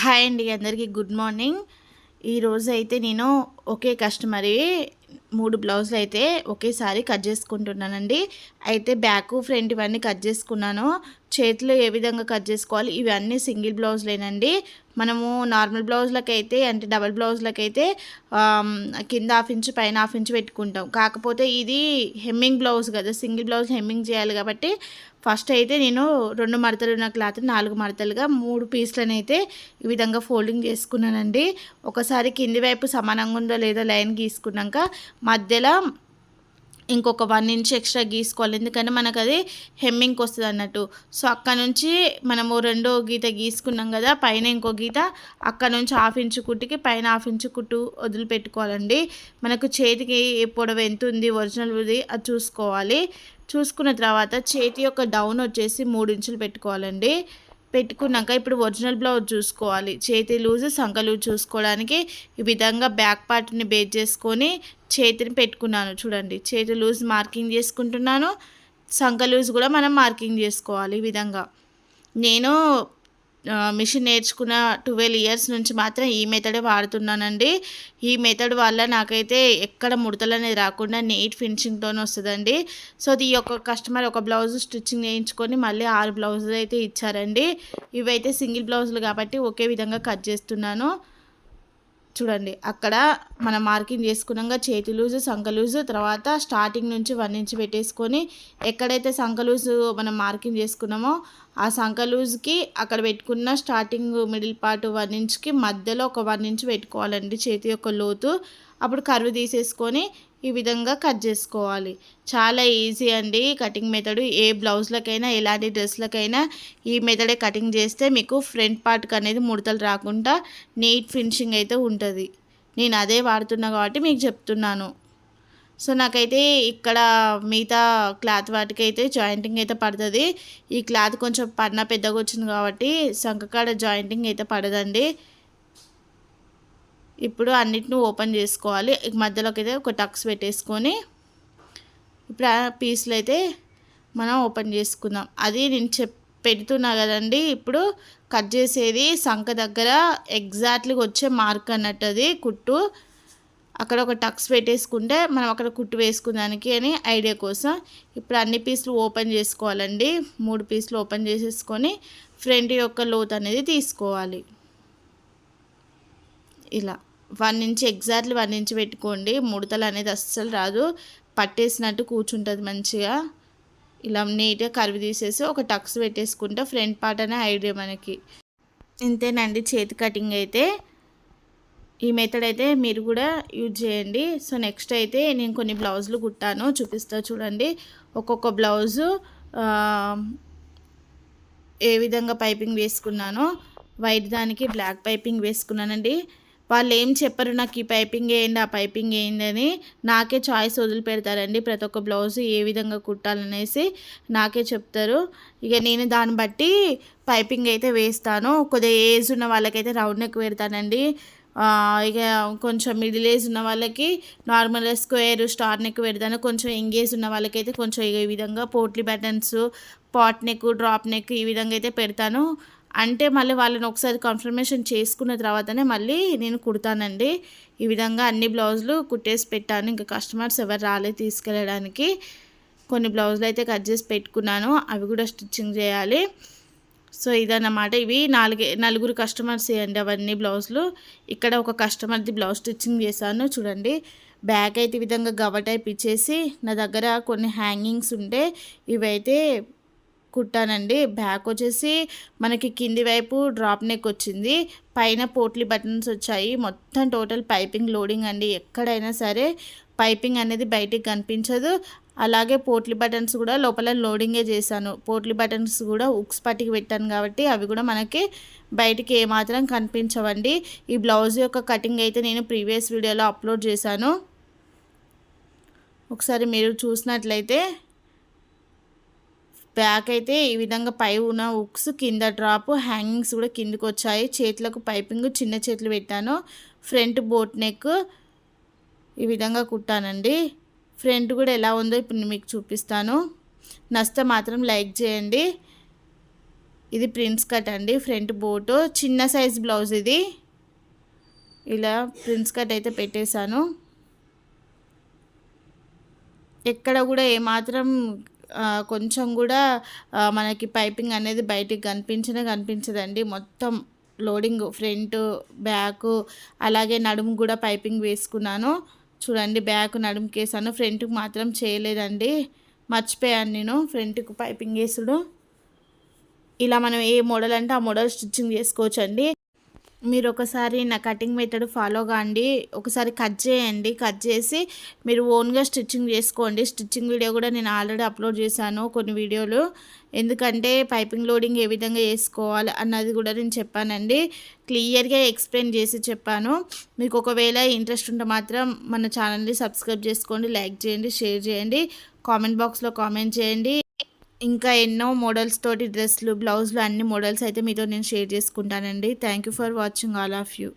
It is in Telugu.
హాయ్ అండి, అందరికీ గుడ్ మార్నింగ్. ఈరోజు అయితే నేను ఒకే కస్టమర్వి 3 బ్లౌజులు అయితే ఒకేసారి కట్ చేసుకుంటున్నానండి. అయితే బ్యాక్ ఫ్రంట్ ఇవన్నీ కట్ చేసుకున్నాను. చేతులు ఏ విధంగా కట్ చేసుకోవాలి ఇవన్నీ సింగిల్ బ్లౌజులేనండి. మనము నార్మల్ బ్లౌజులకైతే అంటే డబల్ బ్లౌజులకైతే కింద హాఫ్ ఇంచు పైన హాఫ్ ఇంచు పెట్టుకుంటాం. కాకపోతే ఇది హెమ్మింగ్ బ్లౌజ్ కదా, సింగిల్ బ్లౌజ్ హెమ్మింగ్ చేయాలి కాబట్టి ఫస్ట్ అయితే నేను 2 మడతలు ఉన్న క్లాత్ 4 మడతలుగా 3 పీస్లను అయితే ఈ విధంగా ఫోల్డింగ్ చేసుకున్నానండి. ఒకసారి కింది వైపు సమానంగా ఉందో లేదో లైన్ గీసుకున్నాక మధ్యలో ఇంకొక 1 ఇంచ్ ఎక్స్ట్రా గీసుకోవాలి, ఎందుకంటే మనకు అది హెమ్మింగ్కి వస్తుంది అన్నట్టు. సో అక్కడ నుంచి మనము రెండో గీత గీసుకున్నాం కదా, పైన ఇంకో గీత, అక్కడ నుంచి హాఫ్ ఇంచు కుట్టుకి పైన హాఫ్ ఇంచు కుట్టు వదిలిపెట్టుకోవాలండి. మనకు చేతికి పొడవు ఎంత ఉంది ఒరిజినల్ది అది చూసుకోవాలి. చూసుకున్న తర్వాత చేతి యొక్క డౌన్ వచ్చేసి 3 ఇంచులు పెట్టుకోవాలండి. పెట్టుకున్నాక ఇప్పుడు ఒరిజినల్ బ్లౌజ్ చూసుకోవాలి. చేతి లూజ్ సంక లూజ్ చూసుకోవడానికి ఈ విధంగా బ్యాక్ పార్ట్ని బేస్ చేసుకొని చేతిని పెట్టుకున్నాను. చూడండి, చేతి లూజ్ మార్కింగ్ చేసుకుంటున్నాను, సంక లూజ్ కూడా మనం మార్కింగ్ చేసుకోవాలి. ఈ విధంగా నేను మిషన్ నేర్చుకున్న 12 ఇయర్స్ నుంచి మాత్రం ఈ మెథడే వాడుతున్నానండి. ఈ మెథడ్ వల్ల నాకైతే ఎక్కడ ముడతలు అనేది రాకుండా నీట్ ఫినిషింగ్తోనే వస్తుందండి. సో ఈ యొక్క కస్టమర్ ఒక బ్లౌజ్ స్టిచ్చింగ్ చేయించుకొని మళ్ళీ 6 బ్లౌజులు అయితే ఇచ్చారండి. ఇవైతే సింగిల్ బ్లౌజులు కాబట్టి ఒకే విధంగా కట్ చేస్తున్నాను. చూడండి, అక్కడ మనం మార్కింగ్ చేసుకున్నాక చేతి లూజు సంక లూజు తర్వాత స్టార్టింగ్ నుంచి 1 ఇంచ్ పెట్టేసుకొని ఎక్కడైతే సంక లూజు మనం మార్కింగ్ చేసుకున్నామో ఆ సంక లూజ్కి అక్కడ పెట్టుకున్న స్టార్టింగ్ మిడిల్ పార్ట్ 1 ఇంచ్కి మధ్యలో ఒక 1 ఇంచ్ పెట్టుకోవాలండి చేతి యొక్క లోతు. అప్పుడు కర్వ్ తీసేసుకొని ఈ విధంగా కట్ చేసుకోవాలి. చాలా ఈజీ అండి కటింగ్ మెథడ్. ఏ బ్లౌజ్లకైనా ఎలాంటి డ్రెస్లకైనా ఈ మెథడే కటింగ్ చేస్తే మీకు ఫ్రంట్ పార్ట్కి అనేది ముడతలు రాకుండా నీట్ ఫినిషింగ్ అయితే ఉంటుంది. నేను అదే వాడుతున్నా కాబట్టి మీకు చెప్తున్నాను. సో నాకైతే ఇక్కడ మిగతా క్లాత్ వాటికి అయితే జాయింటింగ్ అయితే పడుతుంది. ఈ క్లాత్ కొంచెం పన్న పెద్దగా వచ్చింది కాబట్టి సంకకాడ జాయింటింగ్ అయితే పడదండి. ఇప్పుడు అన్నిటిని ఓపెన్ చేసుకోవాలి. మధ్యలోకి అయితే ఒక టక్స్ పెట్టేసుకొని ఇప్పుడు ఆ పీస్లు అయితే మనం ఓపెన్ చేసుకుందాం. అది నేను పెడుతున్నా కదండి, ఇప్పుడు కట్ చేసేది సంక దగ్గర ఎగ్జాక్ట్లీగా వచ్చే మార్క్ అన్నట్టు అది కుట్టు. అక్కడ ఒక టక్స్ పెట్టేసుకుంటే మనం అక్కడ కుట్టు వేసుకున్నానికి అని ఐడియా కోసం ఇప్పుడు అన్ని పీసులు ఓపెన్ చేసుకోవాలండి. 3 పీసులు ఓపెన్ చేసేసుకొని ఫ్రంట్ యొక్క లోత్ అనేది తీసుకోవాలి. ఇలా 1 ఇంచ్ ఎగ్జాక్ట్లీ 1 ఇంచ్ పెట్టుకోండి. ముడతలు అనేది అస్సలు రాదు, పట్టేసినట్టు కూర్చుంటుంది మంచిగా. ఇలా నీట్గా కర్వ్ తీసేసి ఒక టక్స్ పెట్టేసుకుంటే ఫ్రంట్ పార్ట్ అనే ఐడియా మనకి. ఇంతేనండి చేతి కటింగ్ అయితే. ఈ మెథడ్ అయితే మీరు కూడా యూజ్ చేయండి. సో నెక్స్ట్ అయితే నేను కొన్ని బ్లౌజులు కుట్టాను, చూపిస్తా చూడండి. ఒక్కొక్క బ్లౌజు ఏ విధంగా పైపింగ్ వేసుకున్నానో, వైట్ దానికి బ్లాక్ పైపింగ్ వేసుకున్నానండి. వాళ్ళు ఏం చెప్పరు నాకు ఈ పైపింగ్ వేయండి ఆ పైపింగ్ వేయండి అని, నాకే చాయిస్ వదిలిపెడతారండి. ప్రతి ఒక్క బ్లౌజు ఏ విధంగా కుట్టాలనేసి నాకే చెప్తారు. ఇక నేను దాన్ని బట్టి పైపింగ్ అయితే వేస్తాను. కొద్దిగా ఏజ్ ఉన్న వాళ్ళకైతే రౌండ్ నెక్ పెడతానండి. ఇక కొంచెం మిడిల్ ఏజ్ ఉన్న వాళ్ళకి నార్మల్గా స్క్వేర్ స్టార్ నెక్ పెడతాను. కొంచెం ఎంగేజ్ ఉన్న వాళ్ళకైతే కొంచెం ఈ విధంగా potli buttons, pot neck, drop neck ఈ విధంగా అయితే పెడతాను. అంటే మళ్ళీ వాళ్ళని ఒకసారి కన్ఫర్మేషన్ చేసుకున్న తర్వాతనే మళ్ళీ నేను కుడతానండి. ఈ విధంగా అన్ని బ్లౌజులు కుట్టేసి పెట్టాను. ఇంకా కస్టమర్స్ ఎవరు రాలేదు తీసుకెళ్ళడానికి. కొన్ని బ్లౌజులు అయితే కట్ చేసి పెట్టుకున్నాను, అవి కూడా స్టిచ్చింగ్ చేయాలి. సో ఇదన్నమాట. ఇవి 4 కస్టమర్స్ అండి అవన్నీ బ్లౌజులు. ఇక్కడ ఒక కస్టమర్ది బ్లౌజ్ స్టిచ్చింగ్ చేశాను. చూడండి, బ్యాక్ అయితే ఈ విధంగా గవ్వ టైప్ ఇచ్చేసి నా దగ్గర కొన్ని హ్యాంగింగ్స్ ఉంటే ఇవైతే కుట్టానండి. బ్యాక్ వచ్చేసి మనకి కింది వైపు డ్రాప్ నెక్ వచ్చింది, పైన పోట్లీ బటన్స్ వచ్చాయి. మొత్తం టోటల్ పైపింగ్ లోడింగ్ అండి. ఎక్కడైనా సరే పైపింగ్ అనేది బయటికి కనిపించదు. అలాగే పోట్లీ బటన్స్ కూడా లోపల లోడింగే చేశాను. పోట్లీ బటన్స్ కూడా ఉక్స్ పట్టికి పెట్టాను కాబట్టి అవి కూడా మనకి బయటికి ఏమాత్రం కనిపించవండి. ఈ బ్లౌజ్ యొక్క కటింగ్ అయితే నేను ప్రీవియస్ వీడియోలో అప్లోడ్ చేశాను, ఒకసారి మీరు చూసినట్లయితే. బ్యాక్ అయితే ఈ విధంగా పై ఉన్న ఉక్స్, కింద డ్రాప్, హ్యాంగింగ్స్ కూడా కిందకి వచ్చాయి. చేతులకు పైపింగ్ చిన్న చేతులు పెట్టాను. ఫ్రంట్ బోట్ నెక్ ఈ విధంగా కుట్టానండి. ఫ్రంట్ కూడా ఎలా ఉందో ఇప్పుడు మీకు చూపిస్తాను. నచ్చితే మాత్రం లైక్ చేయండి. ఇది ప్రిన్స్ కట్ అండి, ఫ్రంట్ బోటు, చిన్న సైజ్ బ్లౌజ్ ఇది. ఇలా ప్రిన్స్ కట్ అయితే పెట్టేశాను. ఎక్కడ కూడా ఏమాత్రం కొంచెం కూడా మనకి పైపింగ్ అనేది బయటికి కనిపించదండి. మొత్తం లోడింగ్ ఫ్రంట్ బ్యాక్, అలాగే నడుము కూడా పైపింగ్ వేసుకున్నాను. చూడండి, బ్యాక్ నడుముకి వేసాను, ఫ్రంట్కి మాత్రం చేయలేదండి, మర్చిపోయాను నేను ఫ్రంట్కి పైపింగ్ వేసుడు. ఇలా మనం ఏ మోడల్ అంటే ఆ మోడల్ స్టిచ్చింగ్ చేసుకోవచ్చండి. మీరు ఒకసారి నా కటింగ్ మెథడ్ ఫాలో కాండి, ఒకసారి కట్ చేయండి, కట్ చేసి మీరు ఓన్గా స్టిచ్చింగ్ చేసుకోండి. స్టిచ్చింగ్ వీడియో కూడా నేను ఆల్రెడీ అప్లోడ్ చేశాను కొన్ని వీడియోలు, ఎందుకంటే పైపింగ్ లోడింగ్ ఏ విధంగా వేసుకోవాలి అన్నది కూడా నేను చెప్పానండి, క్లియర్గా ఎక్స్ప్లెయిన్ చేసి చెప్పాను. మీకు ఒకవేళ ఇంట్రెస్ట్ ఉంటే మాత్రం మన ఛానల్ని సబ్స్క్రైబ్ చేసుకోండి, లైక్ చేయండి, షేర్ చేయండి, కామెంట్ బాక్స్లో కామెంట్ చేయండి. ఇంకా ఎన్నో మోడల్స్ తోటి డ్రెస్లు, బ్లౌజులు అన్ని మోడల్స్ అయితే మీతో నేను షేర్ చేసుకుంటానండి. Thank you for watching all of you.